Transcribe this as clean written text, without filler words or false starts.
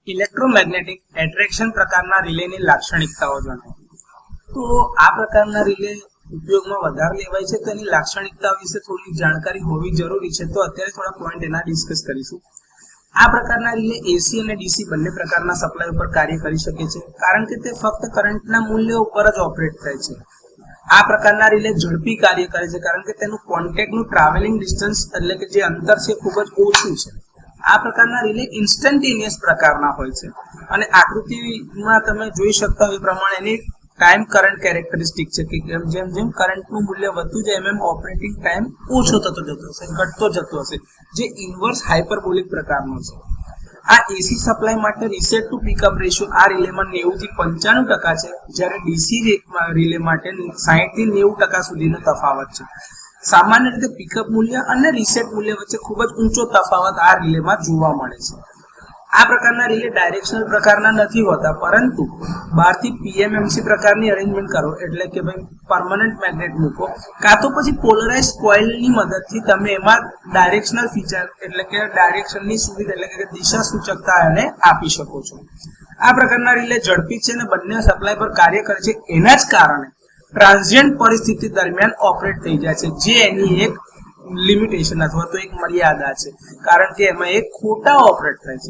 Electromagnetic attraction પ્રકારના રિલેની લાક્ષણિકતાઓ જણાવો. તો આ પ્રકારના રિલે ઉપયોગમાં વધારે લેવાય છે, તો એની લાક્ષણિકતાઓ વિશે થોડી જાણકારી હોવી જરૂરી છે. તો અત્યારે થોડા પોઈન્ટ એના ડિસ્કસ કરીશું. આ પ્રકારના રિલે એસી અને ડીસી બંને પ્રકારના સપ્લાય ઉપર કાર્ય કરી શકે છે, કારણ કે તે ફક્ત કરંટના મૂલ્યો ઉપર જ ઓપરેટ થાય છે. આ પ્રકારના રિલે ઝડપી કાર્ય કરે છે, કારણ કે તેનું કોન્ટેક્ટનું ટ્રાવેલિંગ ડિસ્ટન્સ એટલે કે જે અંતર છે ખૂબ જ ઓછું છે. આ પ્રકારના રિલે ઇન્સ્ટન્ટેનિયસ પ્રકારના હોય છે અને આકૃતિમાં તમે જોઈ શકતા હોય એ પ્રમાણે એની ટાઈમ કરંટ કેરેક્ટરિસ્ટિક છે કે જેમ જેમ કરંટનું મૂલ્ય વધતું જાય એમ ઓપરેટિંગ ટાઈમ ઓછો થતો જતો હશે, ઘટતો જતો હશે, જે ઇન્વર્સ હાઇપરબોલિક પ્રકારનો છે. આ એસી સપ્લાય માટે રીસેટ ટુ પિકઅપ રેશિયો આ રિલેમાં 90 થી 95% છે, જ્યારે ડીસી રિલે માટે 60 થી 90% સુધીનો તફાવત છે. સામાન્ય રીતે પિકઅપ મૂલ્ય અને રીસેટ મૂલ્ય વચ્ચે ખૂબ જ ઊંચો તફાવત આ રિલેમાં જોવા મળે છે. આ પ્રકારના રિલે ડાયરેક્શનલ પ્રકારના નથી હોતા, પરંતુ બહારથી પીએમએમસી પ્રકારની અરેન્જમેન્ટ કરો, એટલે કે ભાઈ પરમનન્ટ મેગ્નેટ મૂકો, કાં તો પછી પોલરાઇઝ કોઇલની મદદથી તમે એમાં ડાયરેક્શનલ ફીચર એટલે કે ડાયરેક્શનની સુવિધા એટલે કે દિશા સૂચકતા એને આપી શકો છો. આ પ્રકારના રિલે ઝડપી છે અને બંને સપ્લાય પર કાર્ય કરે છે. એના જ કારણે ટ્રાન્ઝિયન્ટ પરિસ્થિતિ દરમિયાન ઓપરેટ થઈ જાય છે, જે એની એક લિમિટેશન અથવા તો એક મર્યાદા છે, કારણ કે એમાં એક ખોટા ઓપરેટ થાય છે.